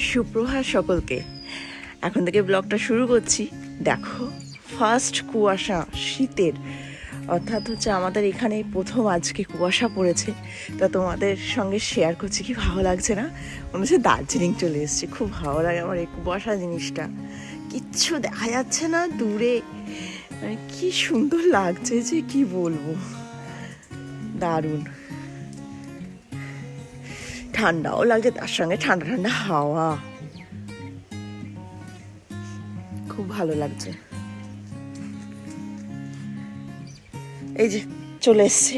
সুপ্রভাত সকলকে। এখন থেকে ব্লগটা শুরু করছি। দেখো, ফার্স্ট কুয়াশা শীতের, অর্থাৎ হচ্ছে আমাদের এখানে প্রথম আজকে কুয়াশা পড়েছে। তা তোমাদের সঙ্গে শেয়ার করছি, কি ভালো লাগছে না? মনে হচ্ছে দার্জিলিং চলে এসেছি। খুব ভালো লাগে আমার এই কুয়াশা জিনিসটা। কিচ্ছু দেখা যাচ্ছে না দূরে, মানে কি সুন্দর লাগছে যে কি বলবো, দারুণ। ঠান্ডাও লাগছে, তার সঙ্গে ঠান্ডা ঠান্ডা হাওয়া, খুব ভালো লাগছে। এই যে চলে এসছে,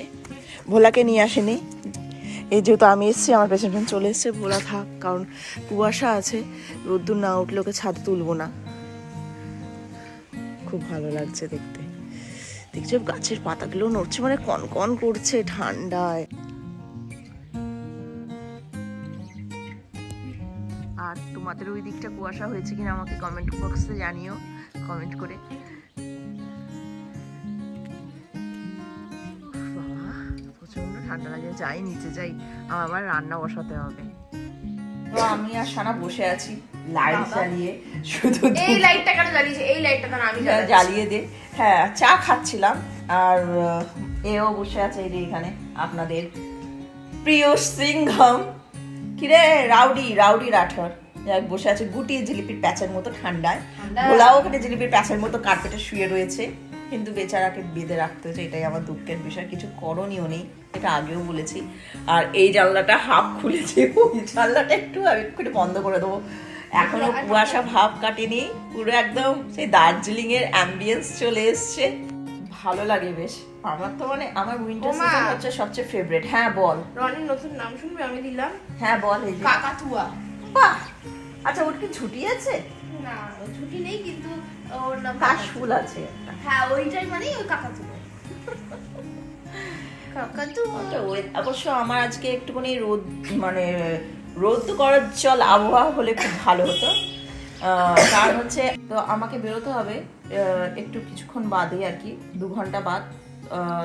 ভোলাকে নিয়ে আসেনি। এই যেহেতু আমি এসছি, আমার পেছন চলে এসছে। ভোলা থাক, কারণ কুয়াশা আছে, রোদ্দুর না উঠলে ওকে ছাদে তুলবো না। খুব ভালো লাগছে দেখতে। দেখছো গাছের পাতাগুলো নড়ছে, মানে কনকন করছে ঠান্ডায়। আর তোমাদের ওই দিকটা কুয়াশা হয়েছে কিনা আমাকে কমেন্ট বক্সে জানিও, কমেন্ট করে। বাবা প্রচন্ড ঠান্ডা লাগে, যাই নিচে যাই, আমার আবার রান্না বসাতে হবে। তো আমি আর সানা বসে আছি লাইট জ্বালিয়ে, শুধু এই লাইটটা কেন জ্বালিয়েছে? এই লাইটটা তো আমি জ্বালিয়ে দে। হ্যাঁ, চা খাচ্ছিলাম, আর এও বসে আছে এই যে এখানে আপনাদের প্রিয় সিংঘম। কিরে রাউডি রাঠর বসে আছে গুটি জিলিপির প্যাচের মতো ঠান্ডায়। ভোলাও ওখানে জিলিপির প্যাচের মতো কার্পেটে শুয়ে রয়েছে, কিন্তু বেচারাকে বেঁধে রাখতে হচ্ছে, এটাই আমার দুঃখের বিষয়। কিছু করণীয় নেই, এটা আগেও বলেছি। আর এই জানলাটা হাফ খুলেছে, ওই জানলাটা একটু বন্ধ করে দেবো। এখনো কুয়াশা ভাব কাটেনি, পুরো একদম সেই দার্জিলিং এর অ্যাম্বিয়েন্স চলে এসছে। ভালো লাগে বেশ। আমার তো মানে আমার উইন্টার সিজন হচ্ছে সবচেয়ে ফেভারিট। হ্যাঁ বল। রনির নতুন নাম শুনবে আমি দিলাম। হ্যাঁ বল। এই যে কাকাতুয়া। বাহ, আচ্ছা ওর কি ছুটি আছে? না ছুটি নেই, কিন্তু ওর নাম কাশফুল আছে একটা। হ্যাঁ ওইটাই, মানে ওই কাকাতুয়া। কাকাতুয়া। অবশ্য আমার আজকে একটুখানি রোদ, মানে রোদ করার জল আবহাওয়া হলে খুব ভালো হতো। কারণ হচ্ছে তো আমাকে বেরোতে হবে একটু কিছুক্ষণ বাদে আর কি, 2 ঘন্টা বাদ।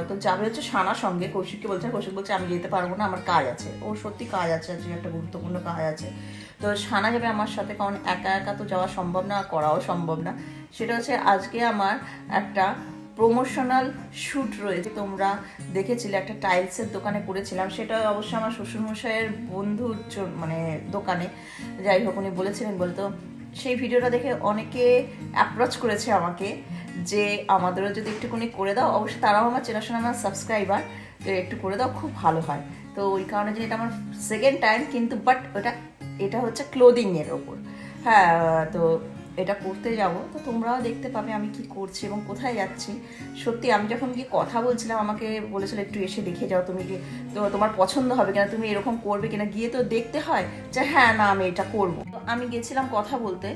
তো যাবে হচ্ছে সানার সঙ্গে। কৌশিককে বলছে, কৌশিক বলছে আমি যেতে পারবো না, আমার কাজ আছে। ওর সত্যি কাজ আছে, আজকে একটা গুরুত্বপূর্ণ কাজ আছে। তো সানা যাবে আমার সাথে, কারণ একা একা তো যাওয়া সম্ভব না, করাও সম্ভব না। সেটা হচ্ছে আজকে আমার একটা প্রমোশনাল শ্যুট রয়েছে। তোমরা দেখেছিলে একটা টাইলসের দোকানে করেছিলাম, সেটা অবশ্য আমার শ্বশুরমশাইয়ের বন্ধুর মানে দোকানে। যাই হোক, উনি বলেছিলেন বলতো, সেই ভিডিওটা দেখে অনেকে অ্যাপ্রোচ করেছে আমাকে যে আমাদেরও যদি একটুখানি করে দাও। অবশ্যই তারাও আমার চেনাশোনা, আমার সাবস্ক্রাইবার, তো একটু করে দাও, খুব ভালো হয়। তো ওই কারণে যে এটা আমার সেকেন্ড টাইম, কিন্তু বাট এটা হচ্ছে ক্লোদিংয়ের ওপর। হ্যাঁ, তো এটা করতে যাব, তো তোমরাও দেখতে পাবে আমি কি করছি এবং কোথায় যাচ্ছি। সত্যি আমি যখন গিয়ে কথা বলছিলাম, আমাকে বলেছিল একটু এসে দেখে যাও, তুমি কি তো তোমার পছন্দ হবে কিনা, তুমি এরকম করবে কিনা। গিয়ে তো দেখতে হয় যে হ্যাঁ না আমি এটা করবো। তো আমি গেছিলাম কথা বলতে।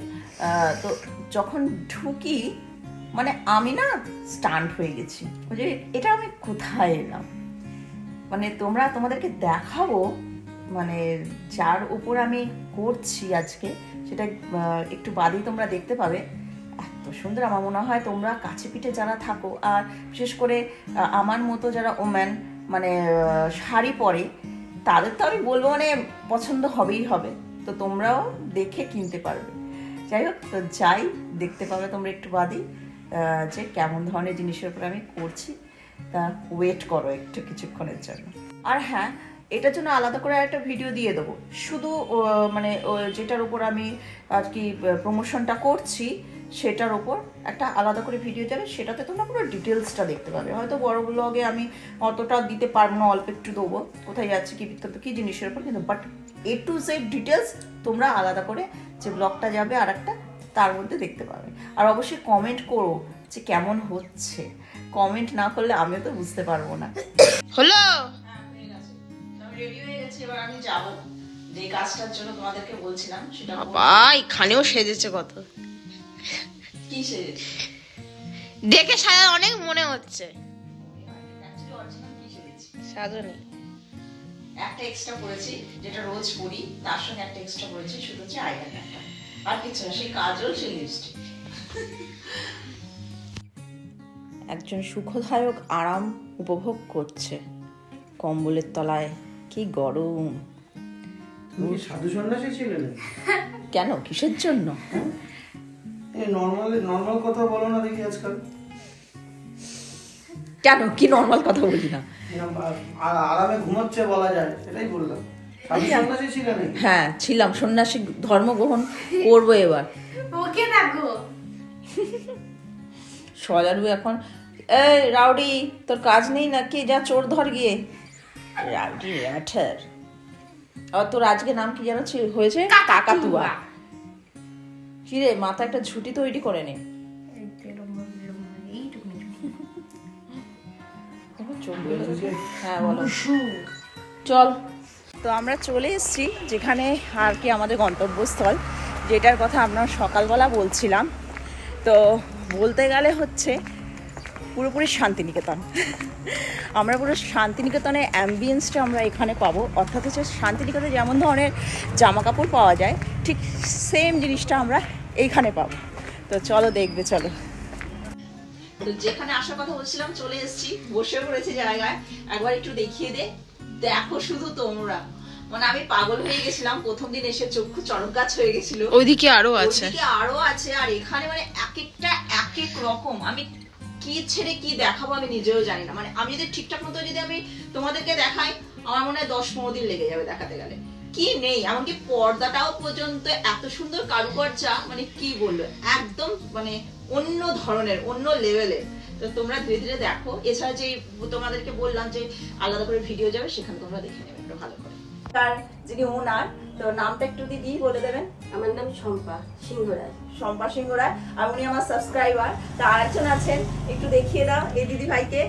তো যখন ঢুকি, মানে আমি না স্টান্ট হয়ে গেছি যে এটা আমি কোথায় এলাম। মানে তোমাদেরকে দেখাবো, মানে যার উপর আমি করছি আজকে, সেটা একটু বাদেই তোমরা দেখতে পাবে। এত সুন্দর, আমার মনে হয় তোমরা কাছে পিঠে যারা থাকো, আর বিশেষ করে আমার মতো যারা ওম্যান, মানে শাড়ি পরে, তাদের তো আমি বলবো মানে পছন্দ হবেই হবে। তো তোমরাও দেখে কিনতে পারবে। যাই হোক, তো যাই দেখতে পাবে তোমরা একটু বাদেই যে কেমন ধরনের জিনিসের উপর আমি করছি। তা ওয়েট করো একটু কিছুক্ষণের জন্য। আর হ্যাঁ, এটার জন্য আলাদা করে একটা ভিডিও দিয়ে দেবো, শুধু মানে যেটার উপর আমি আর কি প্রমোশনটা করছি সেটার উপর একটা আলাদা করে ভিডিও যাবে। সেটাতে তোমরা পুরো ডিটেলসটা দেখতে পাবে। হয়তো বড় ব্লগে আমি অতটা দিতে পারবো না, অল্প একটু দেবো, কোথায় যাচ্ছে কি বিখ্যাত কী জিনিসের উপর, কিন্তু but A to Z details তোমরা আলাদা করে যে ব্লগটা যাবে আর একটা, তার মধ্যে দেখতে পাবে। আর অবশ্যই কমেন্ট করো যে কেমন হচ্ছে। কমেন্ট না করলে আমিও তো বুঝতে পারবো না। হলো রেডি হয়ে গেছি, এবার আমি যাব যে কাজটার জন্য তোমাদেরকে বলছিলাম সেটা। বাবা এখানেও সেজেছে কত, কি সেজেছে দেখে সাজা অনেক মনে হচ্ছে। অ্যাকচুয়ালি অরিজিনাল কি সেজেছি, সাজনি একটা এক্সট্রা করেছি যেটা রোজ পরি, তার সঙ্গে একটা এক্সট্রা করেছি, শুধু হচ্ছে আইলাইনারটা, আর কিছু না। সেই কাজল, সেই লিপস্টিক। একজন সুখদায়ক আরাম উপভোগ করছে কম্বলের তলায়। কি গরম, তুমি কি সাধু সন্ন্যাসী ছিলে নাকি? কেন, কিসের জন্য? এই নর্মাল কথা বলো না দেখি আজকাল। কেন, কি নর্মাল কথা বলি না? এরকম আরামে ঘুমাচ্ছে বলা যায়, সেটাই বললাম। সাধু সন্ন্যাসী ছিলে নাকি? হ্যাঁ ছিলাম, সন্ন্যাসী ধর্ম গ্রহণ করবো এবার। ওকে দেখো। সজারু এখন, এই রাউডি তোর কাজ নেই নাকি? যা চোর ধর গিয়ে। রাউডি র্যাঠার। আর তোর আজকে নাম কি জানো হয়েছে? কাকাতুয়া। কি রে, মাথা একটা ঝুটি তৈরি করে নে। হ্যাঁ বলো। চল, তো আমরা চলে এসেছি যেখানে আর কি আমাদের গন্তব্যস্থল, যেটার কথা আমরা সকালবেলা বলছিলাম। তো বলতে গেলে হচ্ছে পুরোপুরি শান্তিনিকেতন। আমরা পুরো শান্তিনিকেতনের অ্যাম্বিয়েন্সটা আমরা এখানে পাবো। অর্থাৎ হচ্ছে শান্তিনিকেতনে যেমন ধরনের জামা কাপড় পাওয়া যায়, ঠিক সেম জিনিসটা আমরা এইখানে পাবো। তো চলো দেখবে, চলো। তো যেখানে আসার কথা বলছিলাম চলে এসেছি, বসে পড়েছি জায়গায়। একবার একটু দেখিয়ে দে। দেখো শুধু তোমরা, মানে আমি পাগল হয়ে গেছিলাম প্রথম দিন এসে, চক্ষু চড়ক গাছ হয়ে গেছিল। ওইদিকে আরো আছে। ওইদিকে আরো আছে, আর এখানে মানে এক একটা এক এক রকম। আমি কি ছেড়ে কি দেখাবো আমি নিজেও জানি না। মানে আমি যদি ঠিকঠাক মতো যদি আমি তোমাদেরকে দেখাই, আমার মনে হয় 10-15 দিন লেগে যাবে দেখাতে গেলে। কি নেই, এমনকি পর্দাটাও পর্যন্ত এত সুন্দর কারুকার্যা, মানে কি বলবো, একদম মানে অন্য ধরনের, অন্য লেভেলের। তো তোমরা ধীরে ধীরে দেখো। এছাড়া যে তোমাদেরকে বললাম যে আলাদা করে ভিডিও যাবে, সেখানে তোমরা দেখে নেবে একটু ভালো করে। তার যিনি ওনার, তো নামটা একটু দিদি বলে দেবেন। আমার নাম শম্পা সিংহরায়। শম্পা সিংহরায়, আর উনি আমার সাবস্ক্রাইবার। তা আরেকজন আছেন, একটু দেখিয়ে দাও এই দিদি ভাইকে।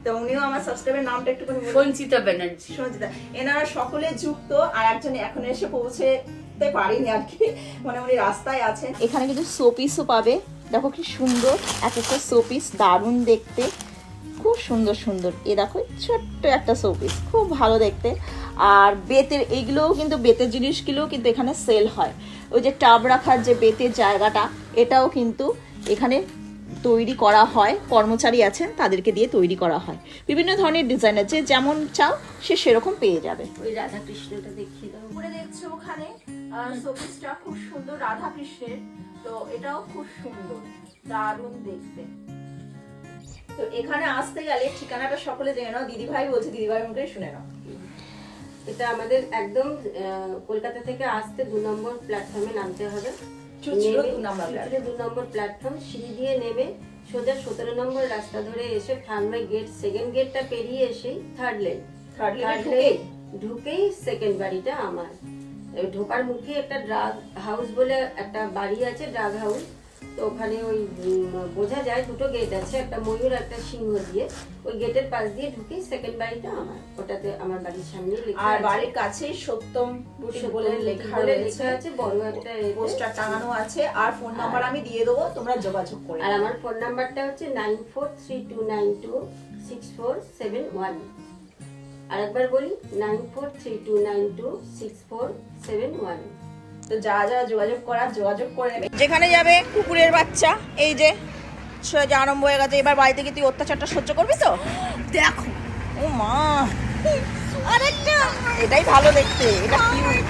তো উনিও আমার সাবস্ক্রাইবার, নামটা একটু করে বলুন। সঞ্চিতা ব্যানার্জি। সঞ্চিতা। এনারা সকলে যুক্ত, আর একজন এখন এসে পৌঁছতে পারেনি আর কি, মানে উনি রাস্তায় আছেন। এখানে কিন্তু শোপিসও পাবে, দেখো কি সুন্দর এক একটা শোপিস, দারুণ দেখতে, খুব সুন্দর সুন্দর। এ দেখো ছোট্ট একটা শোপিস, খুব ভালো দেখতে। আর বেতের, এইগুলোও কিন্তু বেতের জিনিসগুলোও কিন্তু এখানে সেল হয়। ওই যে টাব রাখার যে বেতের জায়গাটা, এটাও কিন্তু এখানে তৈরি করা হয়, কর্মচারী আছেন তাদেরকে দিয়ে তৈরি করা হয়। বিভিন্ন ধরনের ডিজাইন আছে, যেমন চাও সে সেরকম পেয়ে যাবে। ওই রাধা কৃষ্ণটা দেখিয়ে দাও। উপরে দেখছো ওখানে শোপিসটা খুব সুন্দর, রাধা কৃষ্ণের। তো এটাও খুব সুন্দর, দারুণ দেখতে। তো এখানে আসতে গেলে ঠিকানাটা সকলে জেনে নাও। দিদি ভাই বলছে, দিদি ভাই মুখে শুনে নাও। এটা আমাদের একদম কলকাতা থেকে আসতে 2 নম্বর প্ল্যাটফর্মে নামতে হবে। চুচড়ো 2 নম্বর চুচড়ো 2 নম্বর প্ল্যাটফর্ম, সিঁড়ি দিয়ে নেমে সোজা 17 নম্বর রাস্তা ধরে এসে ফার্মে গেট, সেকেন্ড গেটটা পেরিয়ে এসে থার্ড লেন ঢুকেই সেকেন্ড বাড়িটা আমার। ঢোকার মুখে একটা ড্রাগ হাউস বলে একটা বাড়ি আছে, ড্রাগ হাউস। তো ওখানে ওই বোঝা যায় 2টো গেট আছে, একটা ময়ূর একটা সিংহ দিয়ে। ওই গেটের পাশ দিয়ে ঢুকে সেকেন্ড বাড়িটা আমার, ওটাতে আমার বাড়ির সামনে লেখা আর আছে। বাড়ির কাছেই সত্যম বুটিক বলে লেখা আছে, বড় একটা পোস্টার টাঙানো আছে। আর ফোন নাম্বার আমি দিয়ে দেবো, তোমরা যোগাযোগ করে। আর আমার ফোন নাম্বারটা হচ্ছে 9432926471। আরেকবার বলি, 9432926471। তো যা যা যোগাযোগ করার যোগাযোগ করে নেবে। যেখানে যাবে কুকুরের বাচ্চা, এই যে সোজা আরম্ভ হয়ে গেছে। এবার বাড়িতে গিয়ে তুই অত্যাচারটা সহ্য করবি তো? দেখো, ও মা, আরেকটা, এটাই ভালো দেখতে, এটা কিউট,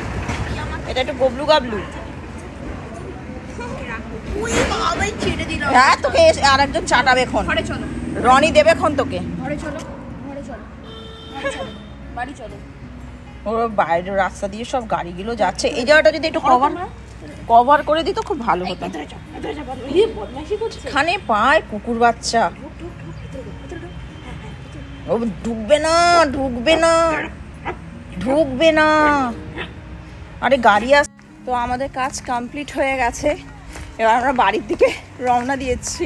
এটা একটু গবলু গাবলু। হ্যাঁ, তোকে আরেকজন চাটাবে এখন, রনি দেবে এখন তোকে। ওর বাইরের রাস্তা দিয়ে সব গাড়িগুলো যাচ্ছে। এই জায়গাটা যদি একটু কভার করে দিত খুব ভালো হতো। এখানে পায় কুকুর বাচ্চা, ও ঢুকবে না, ঢুকবে না, ঢুকবে না। আরে গাড়ি আস। তো আমাদের কাজ কমপ্লিট হয়ে গেছে, এবার আমরা বাড়ির দিকে রওনা দিয়েছি।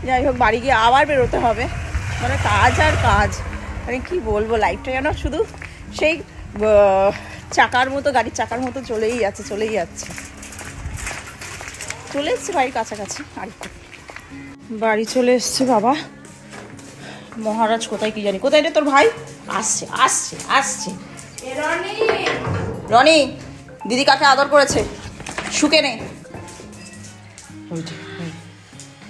যাই হোক, বাড়ি গিয়ে আবার বেরোতে হবে, মানে কাজ আর কাজ। মানে কি বলবো, লাইফটা যেন শুধু সেই চাকার মতো, গাড়ির চাকার মতো চলেই যাচ্ছে, চলেই যাচ্ছে। চলে এসছি বাড়ির কাছাকাছি, আর বাড়ি চলে এসছি। বাবা মহারাজ কোথায় কি জানি, কোথায় রে তোর ভাই? আসছে আসছে আসছে। রনি, দিদি কাকে আদর করেছে? শুকে নে,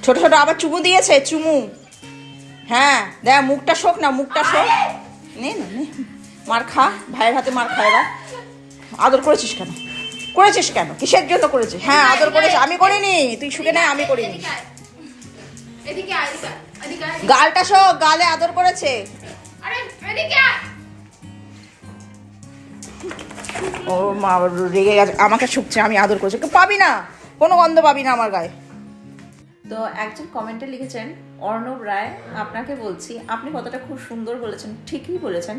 ছোট ছোট আবার চুমু দিয়েছে, চুমু। হ্যাঁ দেখ, মুখটা শোক না, মুখটা শোক। নে না, নে, মার খা, ভাইয়ের হাতে মার খা এবার। আদর করেছিস কেন? করেছিস কেন? কিসের জন্য করেছিস? হ্যাঁ আদর করেছিস, আমি করিনি। তুই শুকে না, আমি করিনি। এদিকে আয়, এদিকে আয়, এদিকে আয়। গালটা শো, গালে আদর করেছে। আরে এদিকে আয়। ও মা রেগে গেছে, আমাকে শুকছে, আমি আদর করেছি। পাবি না, কোনো গন্ধ পাবি না আমার গায়ে। তো একজন কমেন্টে লিখেছেন, অর্ণব রায়, আপনাকে বলছি, আপনি কথাটা খুব সুন্দর বলেছেন, ঠিকই বলেছেন,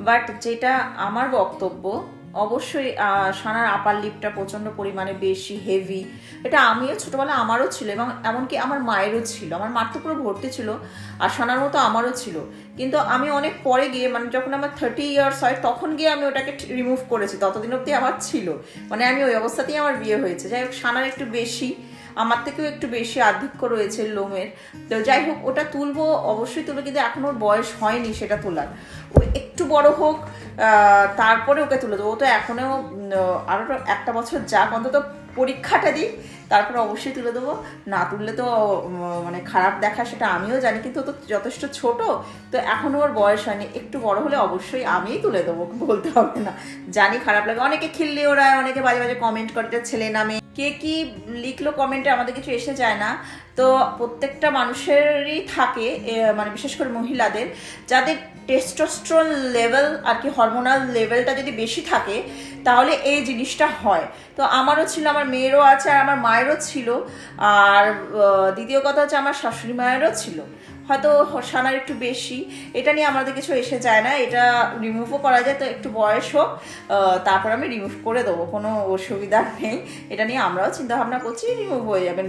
বাট যেটা আমার বক্তব্য, অবশ্যই সানার আপার লিপটা প্রচণ্ড পরিমাণে বেশি হেভি। এটা আমিও ছোটোবেলায় আমারও ছিল, এবং এমনকি আমার মায়েরও ছিল। আমার মার তো পুরো ভর্তি ছিল, আর সানার মতো আমারও ছিল। কিন্তু আমি অনেক পরে গিয়ে, মানে যখন আমার 30 ইয়ার্স হয় তখন গিয়ে আমি ওটাকে রিমুভ করেছি। ততদিন অবধি আমার ছিল, মানে আমি ওই অবস্থাতেই আমার বিয়ে হয়েছে। যাই হোক, সানার একটু বেশি, আমার থেকেও একটু বেশি আধিক্য রয়েছে লোমের। তো যাই হোক, ওটা তুলবো, অবশ্যই তুলবো, কিন্তু এখন ওর বয়স হয়নি সেটা তোলার। ও একটু বড় হোক, তারপরে ওকে তুলে দেবো। ও তো এখনও আরও একটা বছর যাক, অন্তত পরীক্ষাটা দিই, তারপরে অবশ্যই তুলে দেবো। না তুললে তো মানে খারাপ দেখা, সেটা আমিও জানি, কিন্তু ও তো যথেষ্ট ছোট, তো এখনও ওর বয়স হয়নি। একটু বড় হলে অবশ্যই আমিই তুলে দেবো, বলতে হবে না। জানি খারাপ লাগে, অনেকে খিল্লি ওরায়, অনেকে বাজে বাজে কমেন্ট করে, এটা ছেলে নামে কে কি লিখলো কমেন্টে, আমাদের কিছু এসে যায় না। তো প্রত্যেকটা মানুষেরই থাকে, মানে বিশেষ করে মহিলাদের, যাদের টেস্টোস্টেরন লেভেল আর কি, হরমোনাল লেভেলটা যদি বেশি থাকে, তাহলে এই জিনিসটা হয়। তো আমারও ছিল, আমার মেয়েরও আছে, আর আমার মায়েরও ছিল। আর দ্বিতীয় কথা হচ্ছে আমার শাশুড়ি মায়েরও ছিল। হয়তো সানার একটু বেশি, এটা নিয়ে আমাদের কিছু এসে যায় না, এটা রিমুভও করা যায়। তো একটু বয়স হোক, তারপর আমি রিমুভ করে দেবো, কোনো অসুবিধা নেই। এটা নিয়ে আমরাও চিন্তা ভাবনা করছি, রিমুভ হয়ে যাবেন,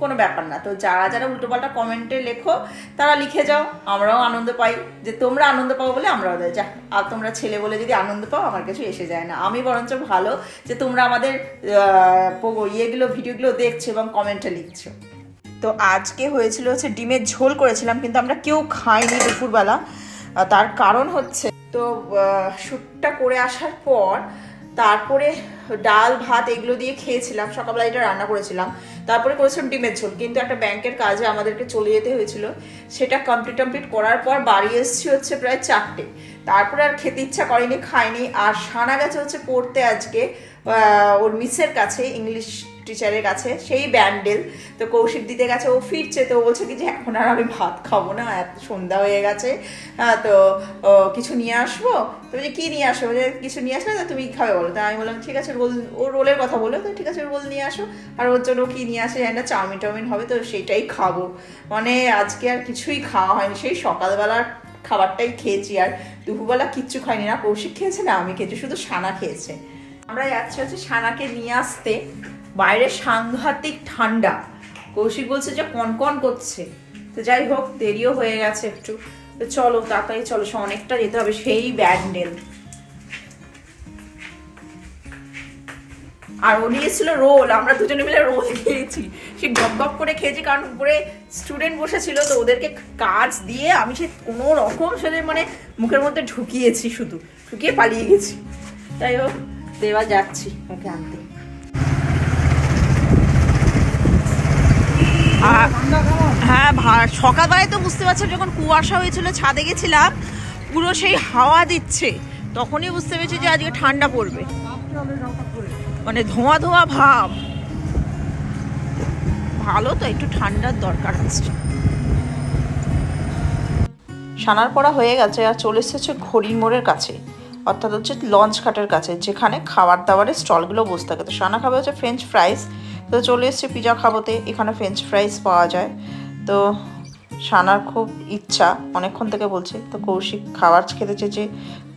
কোনো ব্যাপার না। তো যারা যারা উল্টোপাল্টা কমেন্টে লেখো, তারা লিখে যাও, আমরাও আনন্দ পাই, যে তোমরা আনন্দ পাও বলে আমরাও দেয়। যা, আর তোমরা ছেলে বলে যদি আনন্দ পাও, আমার কিছু এসে যায় না। আমি বরঞ্চ ভালো যে তোমরা আমাদের ইয়েগুলো, ভিডিওগুলো দেখছো এবং কমেন্টে লিখছো। তো আজকে হয়েছিল হচ্ছে ডিমের ঝোল করেছিলাম, কিন্তু আমরা কেউ খাইনি দুপুরবেলা। তার কারণ হচ্ছে, তো শ্যুটটা করে আসার পর তারপরে ডাল ভাত এগুলো দিয়ে খেয়েছিলাম, সকালবেলা এটা রান্না করেছিলাম, তারপরে করেছিলাম ডিমের ঝোল। কিন্তু একটা ব্যাংকের কাজে আমাদেরকে চলে যেতে হয়েছিল, সেটা কমপ্লিট করার পর বাড়ি এসেছি হচ্ছে প্রায় 4টে। তারপরে আর খেতে ইচ্ছা করেনি, খাইনি। আর সানা গেছে হচ্ছে পড়তে আজকে ওর মিসের কাছে, ইংলিশ টিচারের কাছে, সেই ব্যান্ডেল। তো কৌশিক দিতে গেছে, ও ফিরছে, তো বলছে কি যে এখন আর আমি ভাত খাবো না, এত সন্ধ্যা হয়ে গেছে, তো কিছু নিয়ে আসবো। তো বলছে কী নিয়ে আসবো? যে কিছু নিয়ে আসলে তো তুমি খাবে বলো। তা আমি বললাম ঠিক আছে, রোল, ও রোলের কথা বললো, তো ঠিক আছে রোল নিয়ে আসো। আর ওর জন্য কী নিয়ে আসে জানি না, চাউমিন হবে, তো সেইটাই খাবো। মানে আজকে আর কিছুই খাওয়া হয়নি, সেই সকালবেলার খাবারটাই খেয়েছি, আর দুপুরবেলা কিচ্ছু খাইনি। না কৌশিক খেয়েছে, না আমি খেয়েছি, শুধু সানা খেয়েছে। আমরা যাচ্ছি হচ্ছে সানাকে নিয়ে আসতে, বাইরে সাংঘাতিক ঠান্ডা, কৌশিক বলছে যে কনকন করছে। তো যাই হোক, দেরিও হয়ে গেছে একটু, তো চলো তাড়াতাড়ি চলো, অনেকটা যেতে হবে, সেই ব্যান্ডেল। আর ও নিয়েছিল রোল, আমরা দুজনে মিলে রোল খেয়েছি, সে গপ গপ করে খেয়েছি, কারণ উপরে স্টুডেন্ট বসেছিল, তো ওদেরকে কাজ দিয়ে আমি সে কোনো রকম সেটা মানে মুখের মধ্যে ঢুকিয়েছি, শুধু ঢুকিয়ে পালিয়ে গেছি। যাই হোক, দেওয়া যাচ্ছি ওকে আনতে। হ্যাঁ, সকালবেলায় তো বুঝতে পারছো, যখন কুয়াশা হয়েছিল ছাদে গেছিলাম, পুরো সেই হাওয়া দিচ্ছে, তখনই বুঝতে পেরেছি যে আজকে ঠান্ডা পড়বে, মানে ধোঁয়া ধোঁয়া ভাব। ভালো তো, একটু ঠান্ডার দরকার আছে। সানার পড়া হয়ে গেছে, আর চলে এসেছে ঘড়ির মোড়ের কাছে, অর্থাৎ হচ্ছে লঞ্চ ঘাটের কাছে, যেখানে খাবার দাবারের স্টলগুলো বসে থাকে। তো সানা খাবে হচ্ছে ফ্রেঞ্চ ফ্রাইস, তো চলে এসছে পিজা খাবোতে, এখানে ফ্রেঞ্চ ফ্রাইস পাওয়া যায়। তো সানার খুব ইচ্ছা, অনেকক্ষণ থেকে বলছে, তো কৌশিক খাবার খেতে চেয়েছে,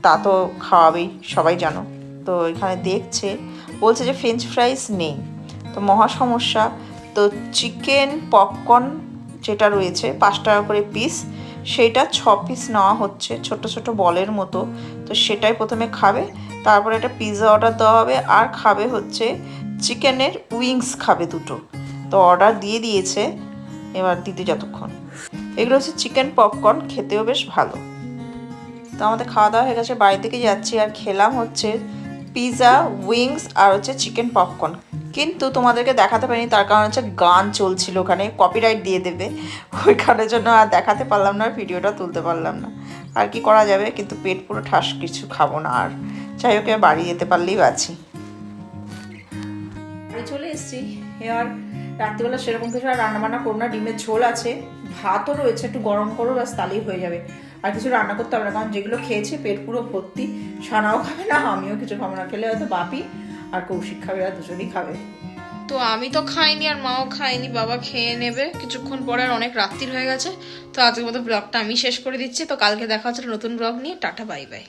তা তো খাওয়াবেই, সবাই জানো। তো এখানে দেখছে, বলছে যে ফ্রেঞ্চ ফ্রাইস নেই, তো মহা সমস্যা। তো চিকেন পপকর্ন যেটা রয়েছে 5 টাকা করে পিস, সেইটা 6 পিস নেওয়া হচ্ছে, ছোট ছোট বলের মতো। তো সেটাই প্রথমে খাবে, তারপরে একটা পিৎজা অর্ডার দেওয়া হবে, আর খাবে হচ্ছে চিকেনের উইংস খাবে 2টো। তো অর্ডার দিয়ে দিয়েছে, এবার দিতে যতক্ষণ। এগুলো হচ্ছে চিকেন পপকর্ন, খেতেও বেশ ভালো। তো আমাদের খাওয়া দাওয়া হয়ে গেছে, বাড়ি থেকে যাচ্ছি, আর খেলাম হচ্ছে পিৎজা, উইংস আর হচ্ছে চিকেন পপকর্ন। কিন্তু তোমাদেরকে দেখাতে পারিনি, তার কারণ হচ্ছে গান চলছিল, ওখানে কপিরাইট দিয়ে দেবে, ওইখানের জন্য আর দেখাতে পারলাম না, ভিডিওটা তুলতে পারলাম না। আর কি করা যাবে, কিন্তু পেট পুরো ঠাস, কিছু খাবো না। আর যাই হোক বাড়ি যেতে পারলেই বাঁচি। বাড়ি চলে এসেছি। এবার রাত্রিবেলা সেরকম কিছু আর রান্নাবান্না করবো না, ডিমের ঝোল আছে, ভাতও রয়েছে, একটু গরম করো ব্যাস তাহলেই হয়ে যাবে। আর কিছু রান্না করতে হবে না, কারণ যেগুলো খেয়েছি পেট পুরো ভর্তি। সানাও খাবে না, আমিও কিছু খাবো না, খেলে হয়তো বাপি আর কৌশিক খাবে, আর দুজনেই খাবে। তো আমি তো খাইনি আর মাও খাইনি, বাবা খেয়ে নেবে কিছুক্ষণ পরে, আর অনেক রাত্রির হয়ে গেছে। তো আজকের মতো ব্লগটা আমি শেষ করে দিচ্ছি। তো কালকে দেখা হচ্ছে নতুন ব্লগ নিয়ে। Tata bye bye.